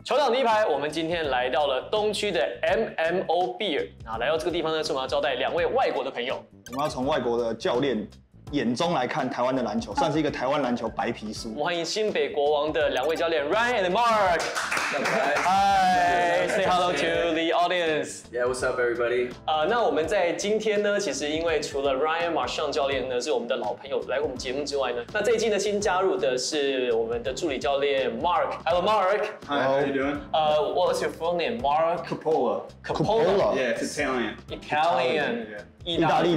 球场第一排，我们今天来到了东区的 MMO Beer 啊，来到这个地方呢，是我们要招待2位外国的朋友。我们要从外国的教练眼中来看台湾的篮球，算是一个台湾篮球白皮书。我们欢迎新北国王的2位教练 Ryan and Mark。Hi, say hello to the audience. Yeah, what's up, everybody? 那我们在今天呢，其实因为除了 Ryan、MARCHAND 教练呢是我们的老朋友来我们节目之外呢，那这一季呢新加入的是我们的助理教练 Mark。Hello, Mark. Hi, how you doing? What's your full name? Mark. COPPOLA. COPPOLA. Yeah, it's Italian. Italian. 意大利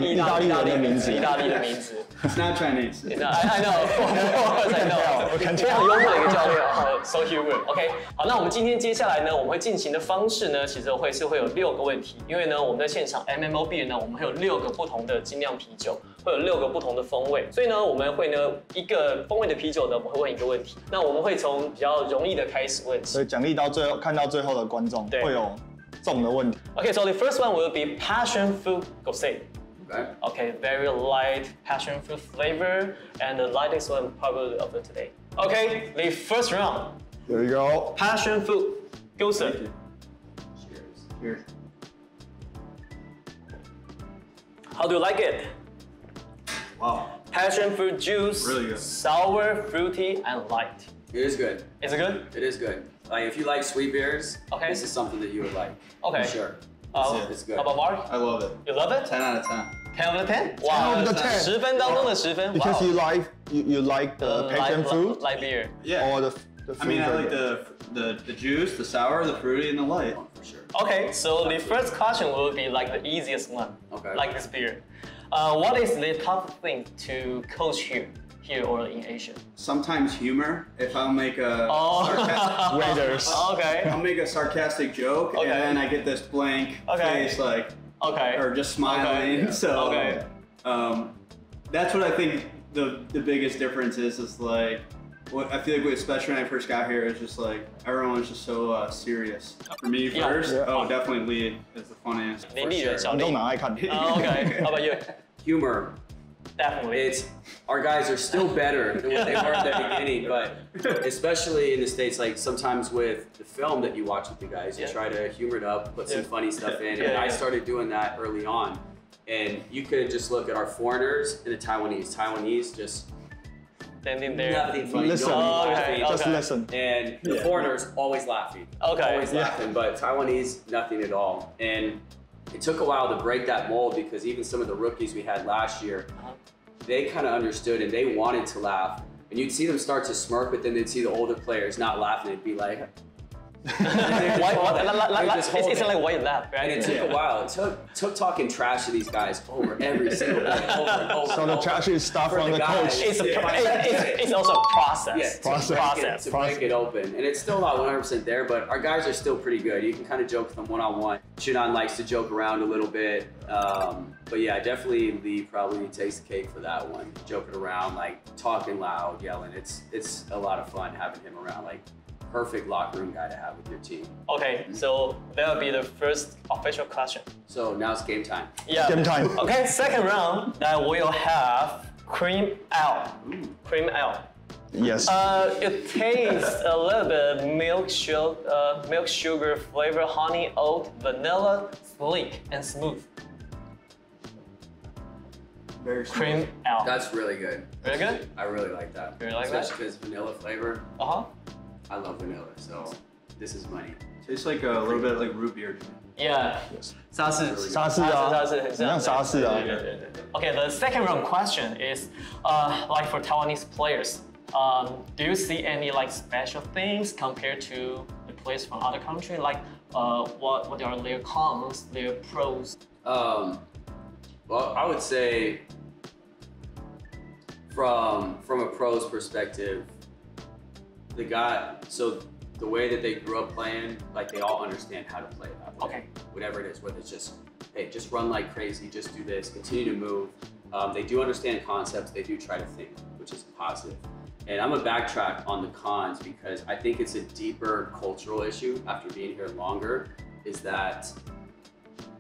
人的名字。意大利的名字。It's not Chinese. I know. Of course I know. 非常幽默的一个教练，so humor. OK， 好，那我们今天接下来呢，我们会进行的方式呢，其实会有6个问题，因为呢，我们在现场 MMO Beer 呢，我们会有6个不同的精酿啤酒，会有6个不同的风味，所以呢，我们会呢一个风味的啤酒呢，我们会问1个问题，那我们会从比较容易的开始问起，所以奖励到最后，看到最后的观众会有中的问题。Okay, so the first one will be passion fruit. Go say. Okay. Okay, very light passion fruit flavor, and the lightest one probably of today. Okay, the first round. There you go. Passion fruit. Go sir. Cheers. Cheers. How do you like it? Wow. Passion fruit juice. Really good. Sour, fruity, and light. It is good. Is it good? It is good. Like, if you like sweet beers, Okay. this is something that you would like. Okay. For sure. It's good. How about Mark? I love it. You love it? 10 out of 10. 10 out of 10? 10 out of 10. 10分当中的10分。 Because Wow. you like the passion fruit light beer. Yeah. or the I mean, I fruit like the juice, the sour, the fruity, and the light. For sure. Okay, so the first question will be like the easiest one. Okay. Like this beer. What is the top thing to coach here or in Asia? Sometimes humor. If I'll make a Oh. waiters. Okay. I'll make a sarcastic joke, Okay. and then I get this blank Okay. face, like, Okay. or just smiling. Okay. So, Okay. That's what I think the biggest difference is like. What I feel like, especially when I first got here, it's just like everyone was just so serious. For me Yeah. first, Yeah. oh, definitely lead is the funniest. 林立人小观众林。哪爱看？ Okay. How about you? Humor. Definitely. Our guys are still better than what they were at the beginning, but especially in the States, like sometimes with the film that you watch with the guys, you try to humor it up, put some funny stuff in, and I started doing that early on. And you could just look at our foreigners and the Taiwanese. Taiwanese just Standing there. nothing funny. Listen. no Okay. laughing. Just listen. And the foreigners always laughing. Okay. Always laughing, but Taiwanese, nothing at all. And it took a while to break that mold because even some of the rookies we had last year, they kind of understood and they wanted to laugh. And you'd see them start to smirk, but then they'd see the older players not laughing. They'd be like, It's like why you laugh, right? and it took a while. It took talking trash to these guys over every single day, over and over. So the trash is stuff For from the guys. coach. It's also a process. Yeah, to break it open. And it's still not 100% there, but our guys are still pretty good. You can kind of joke with them one-on-one. Shunan likes to joke around a little bit. But yeah, definitely Lee probably takes the cake for that one. Joking around, like talking loud, yelling. It's a lot of fun having him around. Like, perfect locker room guy to have with your team. Okay, so that will be the first official question. So now it's game time. Yeah. Game time. Okay, second round, that we'll have cream ale. Cream ale. Yes. It tastes a little bit milk sugar flavor, honey, oat, vanilla, sleek and smooth. Very smooth. Cream ale. That's really good. Very good? I really like that. You really like that? Especially because vanilla flavor. Uh-huh. I love vanilla, so this is money. Tastes like a little bit like root beer. Yeah. 沙士，沙士啊，沙士很很像沙士啊。对对对对。Okay, the second round question is, like for Taiwanese players, do you see any like special things compared to the players from other countries? Like, what are their cons, their pros? Well, I would say from a pro's perspective, the way that they grew up playing, like they all understand how to play that way. Okay. Whatever it is, whether it's just, hey, just run like crazy, just do this, continue to move. They do understand concepts, they do try to think, which is positive. And I'm gonna backtrack on the cons because I think it's a deeper cultural issue after being here longer, is that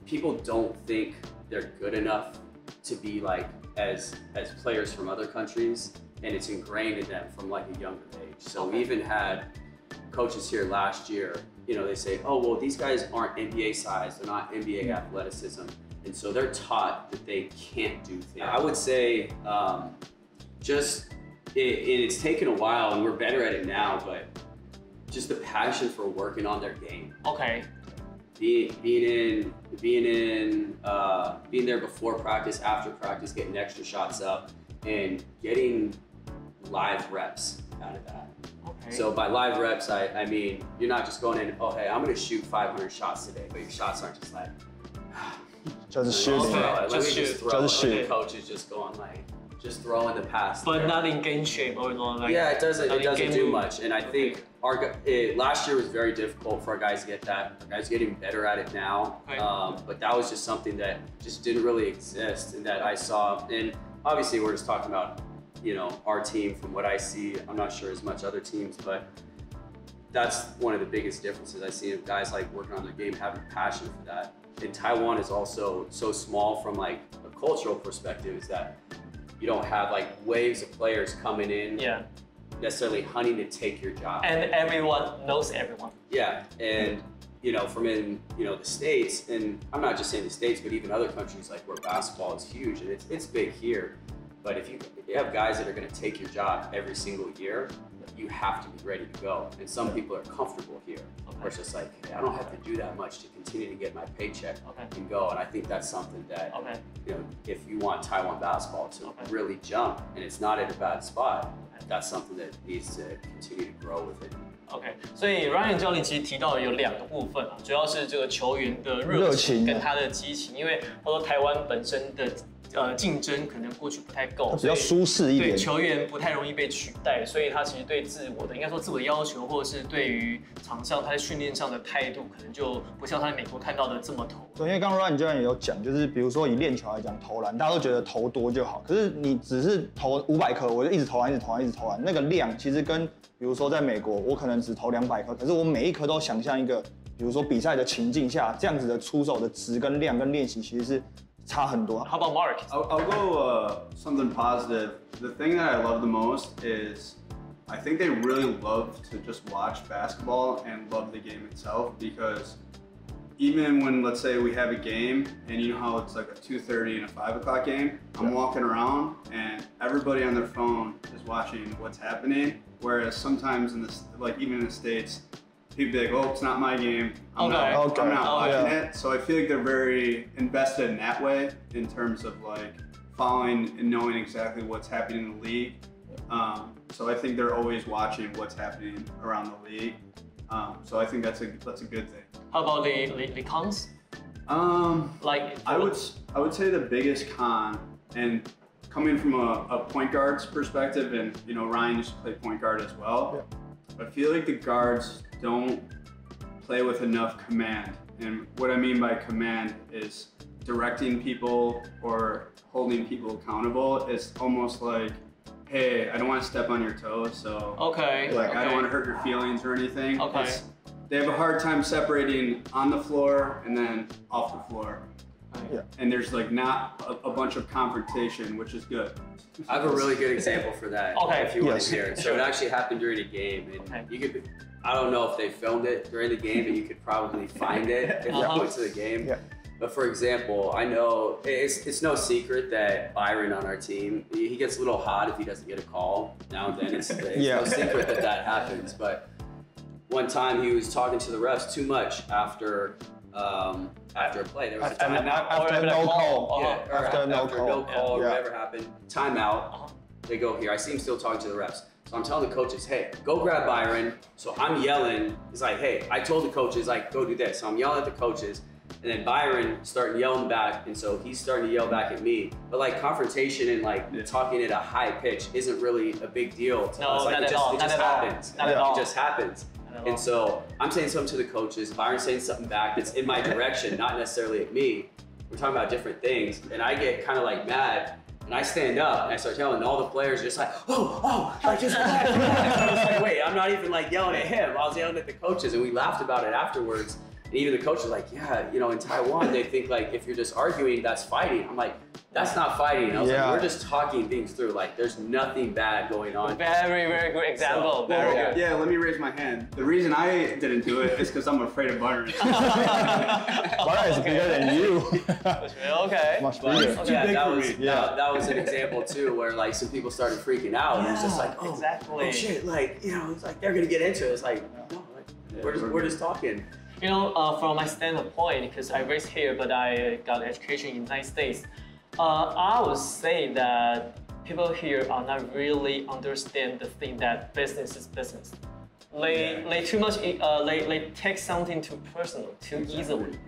people don't think they're good enough to be like as players from other countries, and it's ingrained in them from like a younger age. So we even had coaches here last year, they say, oh, well, these guys aren't NBA size, they're not NBA athleticism. And so they're taught that they can't do things. I would say it's taken a while and we're better at it now, but just the passion for working on their game. Okay. Being there before practice, after practice, getting extra shots up, and getting live reps out of that. Okay. So by live reps, I mean you're not just going in, oh hey, I'm gonna shoot 500 shots today, but your shots aren't just like just shooting. Just shoot. The coach is just going like just throwing the pass. But there. not in game shape or not like. Yeah, it doesn't do much, and I think last year was very difficult for our guys to get that. Our guys are getting better at it now, but that was just something that just didn't really exist, and that I saw. And obviously, we're just talking about our team. From what I see, I'm not sure as much other teams, but that's one of the biggest differences I see of guys like working on their game, having passion for that. And Taiwan is also so small from like a cultural perspective, is that you don't have like waves of players coming in. Yeah. Necessarily hunting to take your job. And everyone knows everyone. Yeah, and from in the States, and I'm not just saying the States, but even other countries like where basketball is huge, and it's big here. But if you have guys that are going to take your job every single year, you have to be ready to go. And some people are comfortable here, where it's just like, hey, I don't have to do that much to continue to get my paycheck and go. And I think that's something that if you want Taiwan basketball to really jump, and it's not at a bad spot, that's something that needs to continue to grow with it. OK， 所以 Ryan 教练其实提到的有2个部分啊，主要是这个球员的热情跟他的激情，因为他说台湾本身的竞争可能过去不太够，比较舒适一点，对球员不太容易被取代，所以他其实对自我的应该说自我的要求，或者是对于场上他在训练上的态度，可能就不像他在美国看到的这么投。对，因为刚刚 Ryan 教练也有讲，就是比如说以练球来讲，投篮大家都觉得投多就好，可是你只是投500颗，我就一直投篮，那个量其实跟比如说在美国，我可能只投200颗，可是我每一颗都想象一个，比如说比赛的情境下，这样子的出手的值跟量跟练习其实是差很多。How about Mark? I'll go something positive. The thing that I love the most is I think they really love to just watch basketball and love the game itself, because even when, let's say, we have a game and you know how it's like a 2:30 and a 5 o'clock game, I'm walking around and everybody on their phone is watching what's happening. Whereas sometimes even in the States, people be like, oh, it's not my game. I'm not watching it. So I feel like they're very invested in that way, in terms of like following and knowing exactly what's happening in the league. So I think they're always watching what's happening around the league. So I think that's a good thing. How about the cons? I would say the biggest con, and coming from a point guard's perspective, and Ryan used to play point guard as well. I feel like the guards don't play with enough command, and what I mean by command is directing people or holding people accountable. It's almost like, hey, I don't want to step on your toes, so I don't want to hurt your feelings or anything. They have a hard time separating on the floor and then off the floor. And there's like not a bunch of confrontation, which is good. I have a really good example for that. If you want to hear it. So it actually happened during a game, and you could, I don't know if they filmed it during the game, but you could probably find it if you went to the game. But for example, I know it's no secret that Byron on our team, he gets a little hot if he doesn't get a call now and then. It's no secret that happens. But one time he was talking to the refs too much after a play. There was a timeout. After no call. After no call or whatever happened. Timeout. They go here. I see him still talking to the refs. So I'm telling the coaches, hey, go grab Byron. So I'm yelling. He's like, hey, I told the coaches, like, go do this. So I'm yelling at the coaches. And then Byron started yelling back, and so he's starting to yell back at me. But like confrontation and like talking at a high pitch isn't really a big deal to us. Like, it just happens. It just happens. And so I'm saying something to the coaches, Byron's saying something back that's in my direction, not necessarily at me. We're talking about different things, and I get kind of like mad, and I stand up and I start yelling, and all the players are just like, like just relax. I was like, wait, I'm not even like yelling at him. I was yelling at the coaches, and we laughed about it afterwards. And even the coach was like, yeah, you know, in Taiwan, they think like if you're just arguing, that's fighting. I'm like, that's not fighting. I was like, we're just talking things through. Like, there's nothing bad going on. Very, very good example. So, very good. Yeah, let me raise my hand. The reason I didn't do it is because I'm afraid of Byron. Byron is bigger than you. Okay. Much But, bigger. yeah, that was an example too, where like some people started freaking out. And it's just like, oh, exactly. Oh shit, like, you know, it's like they're gonna get into it. It's like, no, like, we're just talking. You know, from my standpoint, because I raised here, but I got education in the United States, I would say that people here are not really understand the thing that business is business. They too much, they take something too personal, too easily.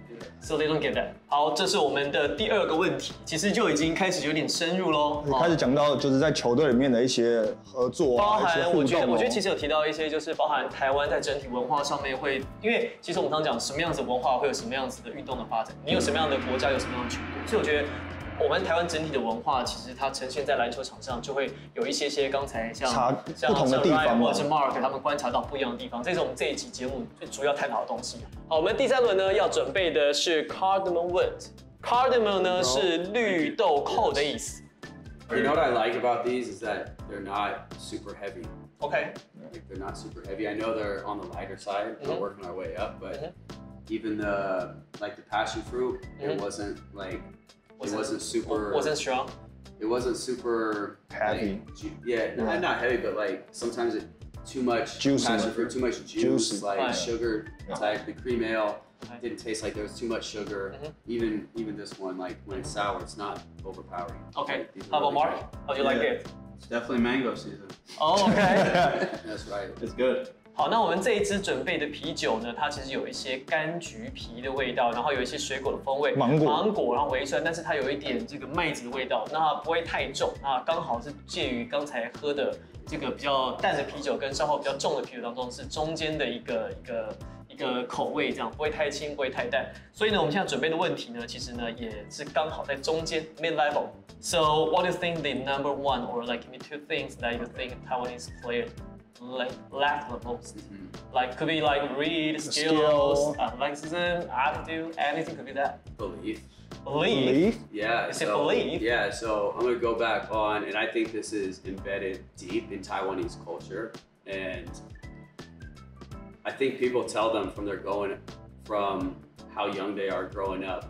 So they don't get that. 好，这是我们的第二个问题，其实就已经开始有点深入喽。开始讲到就是在球队里面的一些合作包啊，一些含互动。我觉得其实有提到一些，就是包含台湾在整体文化上面会，因为其实我们常讲什么样子的文化会有什么样子的运动的发展，你有什么样的国家有什么样的球队，所以我觉得。我们台湾整体的文化，其实它呈现在篮球场上，就会有一些刚才像不同的地方 Ryan 或者是 Mark 他们观察到不一样的地方，这是我们这一期节目最主要探讨的东西。好，我们第三轮呢要准备的是 cardamom wood。cardamom 呢是绿豆蔻的意思。You know what I like about these is that they're not super heavy. Okay. Like they're not super heavy. I know they're on the lighter side. We're working our way up, but even the passion fruit, it wasn't like. It wasn't super. Wasn't strong. It wasn't super heavy. Like, not heavy, but like sometimes it too much juicy. passion fruit, too much juice, like sugar type. The cream ale didn't taste like there was too much sugar. Even this one, like when it's sour, it's not overpowering. Okay. Like, How about Mark? How do you like it? It's definitely mango season. Oh, okay. That's right. It's good. 好，那我们这一支准备的啤酒呢，它其实有一些柑橘皮的味道，然后有一些水果的风味，芒果，然后微酸，但是它有一点这个麦子的味道，那不会太重，那刚好是介于刚才喝的这个比较淡的啤酒跟稍后比较重的啤酒当中是中间的一个口味，这样不会太轻，不会太淡。所以呢，我们现在准备的问题呢，其实呢也是刚好在中间 mid level. So what do you think the number one or like maybe two things that you think Taiwanese players like lack the most? Like could be like read, skills, athleticism, attitude, anything could be that. Belief? Yeah. Is it belief? Yeah, so I'm gonna go back on, and I think this is embedded deep in Taiwanese culture, and I think people tell them from how young they are growing up,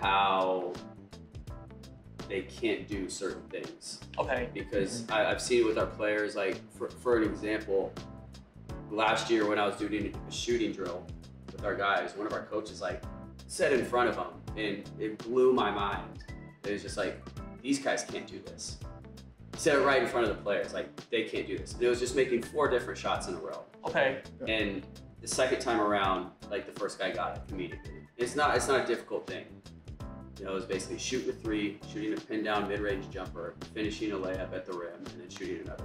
how they can't do certain things. Okay. Because I've seen it with our players, like for an example, last year when I was doing a shooting drill with our guys, one of our coaches like said in front of them, and it blew my mind. It was just like, these guys can't do this. He said it right in front of the players, like they can't do this. And it was just making 4 different shots in a row. Okay. And the second time around, like the first guy got it immediately. It's not a difficult thing. You know, it was basically shoot the 3, shooting a pin down mid-range jumper, finishing a layup at the rim, and then shooting another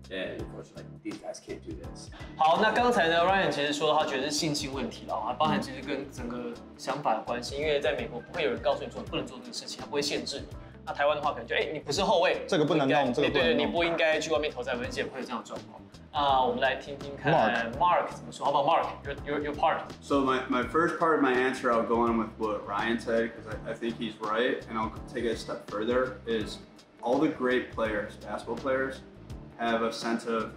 3. And the coach was like, these guys can't do this. 好，那刚才呢 ，Ryan 其实说他觉得是信心问题了啊，包含其实跟整个想法有关系，因为在美国不会有人告诉你说你不能做这个事情，他不会限制你。那台湾的话，可能就你不是后卫，这个不能弄，这个不能弄，对，你不应该去外面投三分线，会有这样的状况。我们来听听看 Mark 怎么说。How about Mark? Your part. So my first part of my answer, I'll go on with what Ryan said because I think he's right, and I'll take it a step further. Is all the great players, basketball players, have a sense of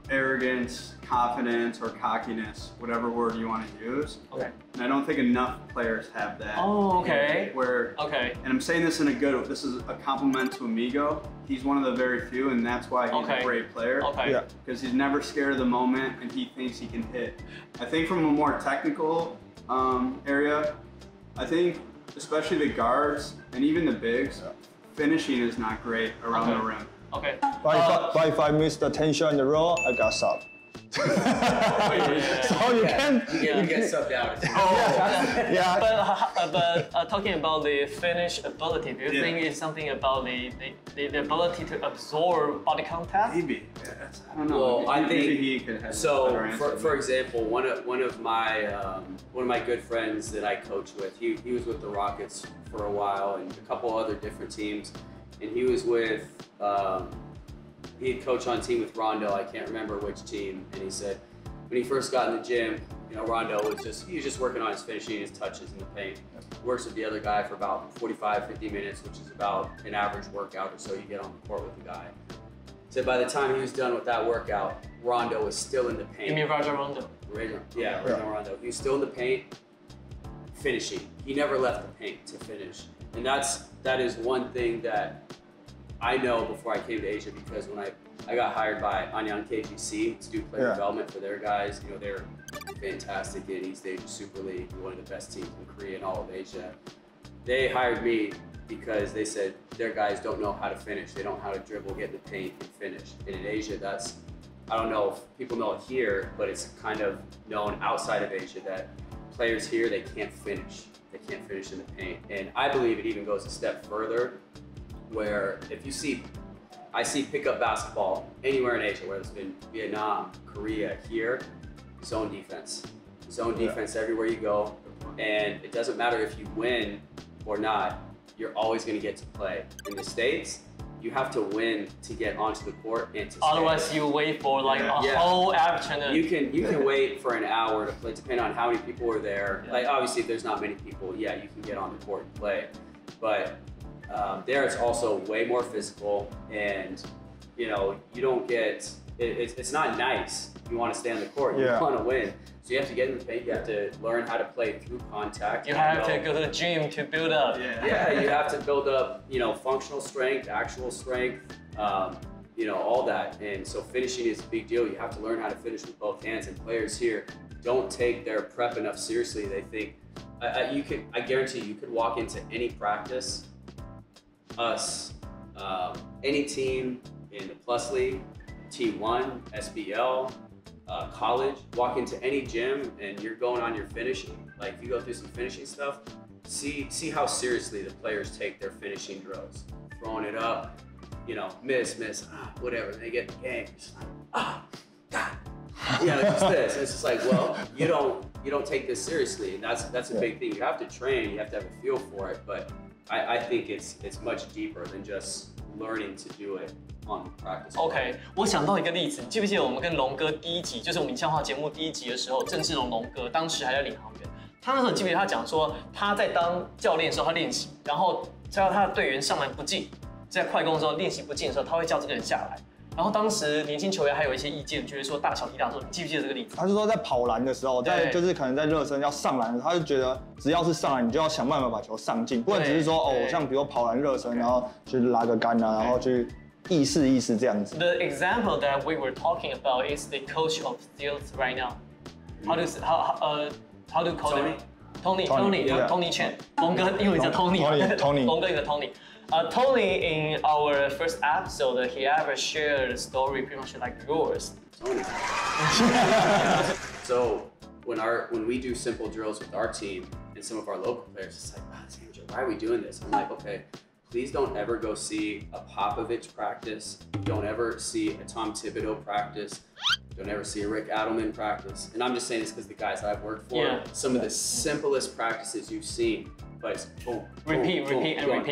arrogance, confidence, or cockiness, whatever word you want to use. Okay. And I don't think enough players have that. Oh, okay. And I'm saying this in a good, this is a compliment to Amigo. He's one of the very few, and that's why he's a great player. Okay. Yeah. Because he's never scared of the moment, and he thinks he can hit. I think from a more technical area, I think especially the guards and even the bigs, finishing is not great around the rim. Okay. But if I miss the 10 shot in the row, I got subbed. So you can. You get subbed out. Yeah. But talking about the finish ability, do you think it's something about the ability to absorb body contact? Maybe. I don't know. Well, I maybe think he could have so. a better answer. For example, one of my good friends that I coached with, he was with the Rockets for a while and a couple other different teams, and he was with. He had coached on a team with Rondo, I can't remember which team, and he said when he first got in the gym, You know, Rondo was just working on his finishing, his touches in the paint. Works with the other guy for about 45, 50 minutes, which is about an average workout or so you get on the court with the guy. So by the time he was done with that workout, Rondo was still in the paint. You mean Rajon Rondo? Yeah, Rajon Rondo. He was still in the paint, finishing. He never left the paint to finish. And that is one thing that I know before I came to Asia, because when I got hired by Anyang KGC to do player development for their guys, you know, they're fantastic in East Asia Super League, one of the best teams in Korea and all of Asia. They hired me because they said their guys don't know how to finish. They don't know how to dribble, get in the paint, and finish. And in Asia, that's, I don't know if people know it here, but it's kind of known outside of Asia that players here, they can't finish. They can't finish in the paint. And I believe it even goes a step further, where if you see, I see pickup basketball anywhere in Asia, whether it's been Vietnam, Korea, here, zone defense. Zone defense everywhere you go. And it doesn't matter if you win or not, you're always going to get to play. In the States, you have to win to get onto the court and to stay. Otherwise, you wait for like a whole afternoon. You can wait for an hour to play, depending on how many people are there. Like obviously, if there's not many people, yeah, you can get on the court and play. But there, it's also way more physical, and you know, you don't get. It's not nice. You want to stay on the court. You want to win. So you have to get in the paint. You have to learn how to play through contact. You have to go to the gym to build up. Yeah, you have to build up, you know, functional strength, actual strength, you know, all that. And so finishing is a big deal. You have to learn how to finish with both hands. And players here don't take their prep enough seriously. They think I guarantee you could walk into any practice, any team in the Plus League, T1, SBL, college, walk into any gym and you're going on your finishing. Like if you go through some finishing stuff, see how seriously the players take their finishing drills. Throwing it up, you know, miss, whatever. And they get in the game, just like, God. Yeah, it's just this. It's just like, well, you don't take this seriously, and that's a big thing. You have to train, you have to have a feel for it, but I think it's much deeper than just learning to do it on practice. OK， 我想到一个例子，记不记得我们跟龙哥第一集，就是我们影像化节目第一集的时候，郑志龙哥当时还在领航员，他那时候记不记得他讲说他在当教练的时候他练习，然后只要他的队员上篮不进，在快攻的时候练习不进的时候，他会叫这个人下来。然后当时年轻球员还有一些意见，觉得说大小题大做。你记不记得这个例子？他是说在跑篮的时候，就是可能在热身要上篮的时候，他就觉得只要是上篮，你就要想办法把球上进，不能只是说哦，像比如跑篮热身，然后去拉个杆啊，然后去意识这样子。The example that we were talking about is the coach of Steelers right now. How do call him? Tony Chen. 龙哥英文叫 Tony. 龙哥一个 Tony. Tony, in our first episode, he ever shared a story pretty much like yours. Tony. So when we do simple drills with our team and some of our local players, it's like, wow, why are we doing this? I'm like, okay, please don't ever go see a Popovich practice. Don't ever see a Tom Thibodeau practice. Don't ever see a Rick Adelman practice. And I'm just saying this because the guys I've worked for, some of the simplest practices you've seen, but it's boom, repeat,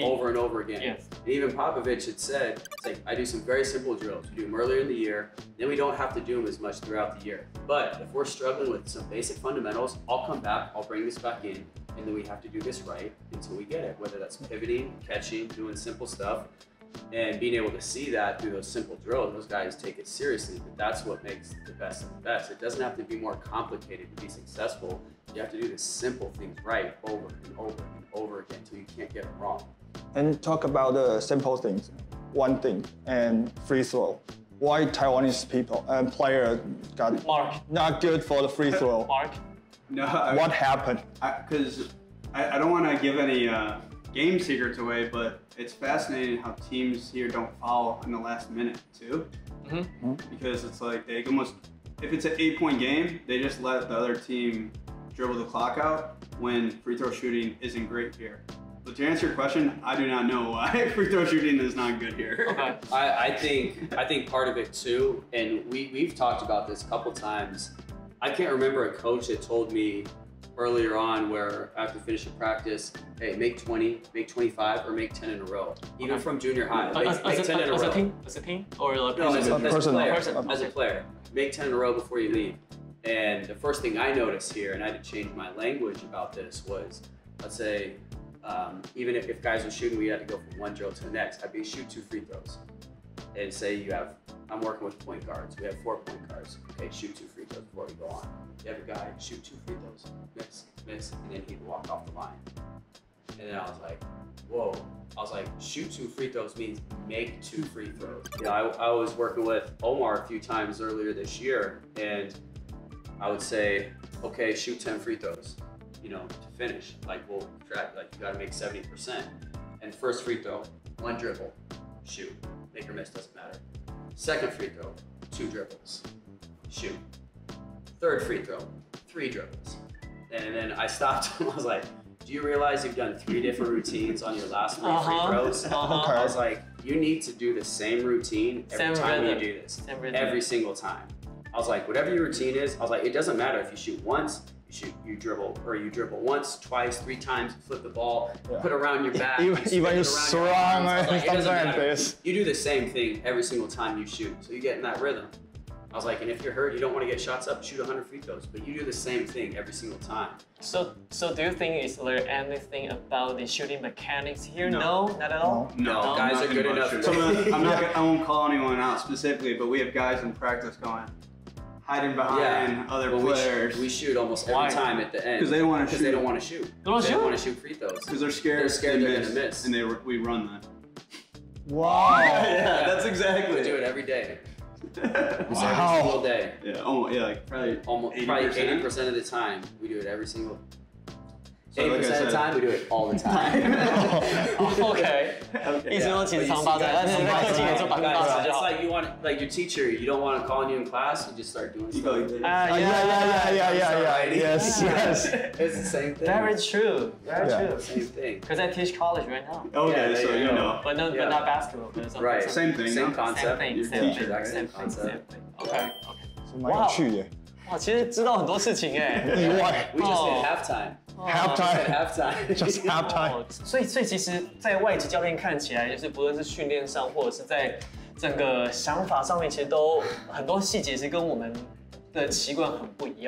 over and over again. Yes. And even Popovich had said, it's like, I do some very simple drills. We do them earlier in the year, then we don't have to do them as much throughout the year. But if we're struggling with some basic fundamentals, I'll come back, I'll bring this back in, and then we have to do this right until we get it, whether that's pivoting, catching, doing simple stuff. And being able to see that through those simple drills, those guys take it seriously, but that's what makes the best of the best. It doesn't have to be more complicated to be successful. You have to do the simple things right over and over and over again until you can't get it wrong. And talk about the simple things. One thing, and free throw. Why Taiwanese people and player got Mark not good for the free throw? Mark? No. What happened? Because I don't want to give any game secrets away, but it's fascinating how teams here don't foul in the last minute too. Because it's like they almost, if it's an 8-point game, they just let the other team dribble the clock out when free throw shooting isn't great here. But to answer your question, I do not know why free throw shooting is not good here. Okay. I think part of it too, and we've talked about this a couple times. I can't remember a coach that told me earlier on where after finishing practice, hey, make 20, make 25, or make 10 in a row. Even from junior high, make 10 in a row. As a team? Or like no, as a person. player. As a player, make 10 in a row before you leave. And the first thing I noticed here, and I had to change my language about this, was let's say, even if guys are shooting, we had to go from one drill to the next. I'd be shoot 2 free throws. And say I'm working with point guards. We have 4 point guards. Okay, shoot 2 free throws before we go on. You have a guy, shoot 2 free throws, miss, and then he'd walk off the line. And then I was like, whoa. I was like, shoot 2 free throws means make 2 free throws. You know, I was working with Omar a few times earlier this year, and I would say, okay, shoot 10 free throws, you know, to finish. Like, we'll track, like, you gotta make 70%. And first free throw, 1 dribble, shoot. Make or miss, doesn't matter. Second free throw, 2 dribbles, shoot. Third free throw, 3 dribbles. And then I stopped him, I was like, do you realize you've done 3 different routines on your last 3 free throws? I was like, you need to do the same routine every time you do this. Every single time. I was like, whatever your routine is, I was like, it doesn't matter if you shoot once, you dribble once, twice, 3 times, flip the ball, put it around your back. Even you're strong or something like this. You do the same thing every single time you shoot, so you get in that rhythm. I was like, and if you're hurt, you don't want to get shots up, shoot 100 free throws, but you do the same thing every single time. So do you think is there anything about the shooting mechanics here? No, not at all. No, guys are good enough. I won't call anyone out specifically, but we have guys in practice going, hiding behind other players. We shoot almost every time at the end. Because they don't want to shoot. They don't want to shoot. They don't want to shoot free throws. Because they're scared they're going to miss. And we run that. Wow. Yeah, that's exactly. We do it every day. Every Wow. single day. Yeah, like probably 80% of the time. We do it every single. So 80% of the time, we do it all the time. OK， 意思说其实常发生，但是在课前做80%就 It's 好。 like you want, like your teacher, you don't want to call you in class, you just start doing stuff. Yes. It's the same thing. Very true. Very true. Same thing. Because I teach college right now. Okay, Yeah, so you know. But not basketball. But something. Right. Same thing. Same no? concept. Same thing. Your Same teacher, thing. right? Same Same thing. concept. Same thing. OK OK。是蛮有趣的，哇，其实知道很多事情哎。意外。 We just did halftime. Halftime. Just halftime. 所以其实，在外籍教练看起来，就是不论是训练上，或者是在整个想法上面，其实都很多细节是跟我们的习惯很不一样。